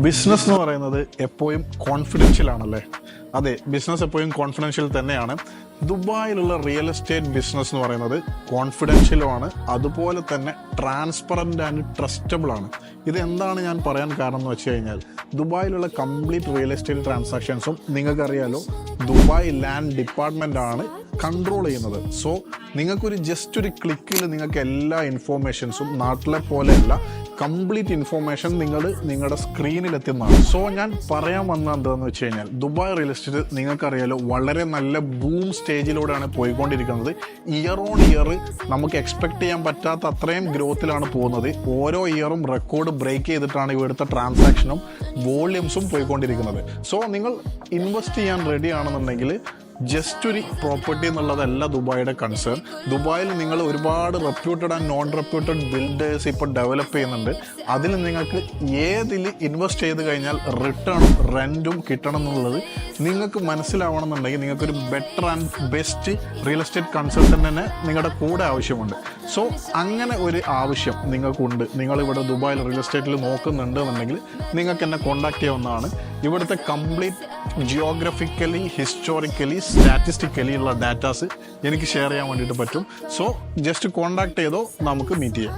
Business എന്ന് പറയുന്നത് എപ്പോഴും കോൺഫിഡൻഷ്യൽ ആണല്ലേ? അതെ, ബിസിനസ് എപ്പോഴും കോൺഫിഡൻഷ്യൽ തന്നെയാണ്. ദുബായിലുള്ള റിയൽ എസ്റ്റേറ്റ് ബിസിനസ് എന്ന് പറയുന്നത് കോൺഫിഡൻഷ്യലും ആണ്, അതുപോലെ തന്നെ ട്രാൻസ്പെറൻ്റ് ആൻഡ് ട്രസ്റ്റബിൾ ആണ്. ഇത് എന്താണ് ഞാൻ പറയാൻ കാരണം എന്ന് വെച്ച് കഴിഞ്ഞാൽ, ദുബായിലുള്ള കംപ്ലീറ്റ് റിയൽ എസ്റ്റേറ്റ് ട്രാൻസാക്ഷൻസും നിങ്ങൾക്കറിയാലോ ദുബായ് ലാൻഡ് ഡിപ്പാർട്ട്മെൻ്റ് ആണ് കൺട്രോൾ ചെയ്യുന്നത്. സോ നിങ്ങൾക്കൊരു ജസ്റ്റ് ഒരു ക്ലിക്കിൽ നിങ്ങൾക്ക് എല്ലാ ഇൻഫോർമേഷൻസും നാട്ടിലെ പോലെയല്ല, കംപ്ലീറ്റ് ഇൻഫോർമേഷൻ നിങ്ങളുടെ സ്ക്രീനിലെത്തുന്നതാണ്. സോ ഞാൻ പറയാൻ വന്നത് എന്താണെന്ന് വെച്ച് കഴിഞ്ഞാൽ, ദുബായ് റിയൽ എസ്റ്റേറ്റ് നിങ്ങൾക്കറിയാലോ വളരെ നല്ല ബൂം സ്റ്റേജിലൂടെയാണ് പോയിക്കൊണ്ടിരിക്കുന്നത്. ഇയർ ഓൺ ഇയർ നമുക്ക് എക്സ്പെക്ട് ചെയ്യാൻ പറ്റാത്ത അത്രയും ഗ്രോത്തിലാണ് പോകുന്നത്. ഓരോ ഇയറും റെക്കോർഡ് ബ്രേക്ക് ചെയ്തിട്ടാണ് ഇവിടുത്തെ ട്രാൻസാക്ഷനും വോള്യൂംസും പോയിക്കൊണ്ടിരിക്കുന്നത്. സോ നിങ്ങൾ ഇൻവെസ്റ്റ് ചെയ്യാൻ റെഡി ആണെന്നുണ്ടെങ്കിൽ ജസ്റ്റ് ഒരു പ്രോപ്പർട്ടി എന്നുള്ളതല്ല ദുബായിയുടെ കൺസേൺ. ദുബായിൽ നിങ്ങൾ ഒരുപാട് reputed and non reputed builders ഇപ്പോൾ ഡെവലപ്പ് ചെയ്യുന്നുണ്ട്. അതിൽ നിങ്ങൾക്ക് ഏതിൽ ഇൻവെസ്റ്റ് ചെയ്ത് കഴിഞ്ഞാൽ റിട്ടേണും റെൻറ്റും കിട്ടണം എന്നുള്ളത് നിങ്ങൾക്ക് മനസ്സിലാവണമെന്നുണ്ടെങ്കിൽ നിങ്ങൾക്കൊരു better and best real estate കൺസൾട്ടൻറ്റിനെ നിങ്ങളുടെ കൂടെ ആവശ്യമുണ്ട്. സോ അങ്ങനെ ഒരു ആവശ്യം നിങ്ങൾക്കുണ്ട്, നിങ്ങളിവിടെ ദുബായിൽ റിയൽ എസ്റ്റേറ്റിൽ നോക്കുന്നുണ്ട് എന്നുണ്ടെങ്കിൽ നിങ്ങൾക്ക് എന്നെ കോൺടാക്ട് ചെയ്യാവുന്നതാണ്. ഇവിടുത്തെ കംപ്ലീറ്റ് ജിയോഗ്രഫിക്കലി, ഹിസ്റ്റോറിക്കലി, സ്റ്റാറ്റിസ്റ്റിക്കലി ഉള്ള ഡാറ്റാസ് എനിക്ക് ഷെയർ ചെയ്യാൻ വേണ്ടിയിട്ട് പറ്റും. സോ ജസ്റ്റ് കോൺടാക്ട് ചെയ്തോ, നമുക്ക് മീറ്റ് ചെയ്യാം.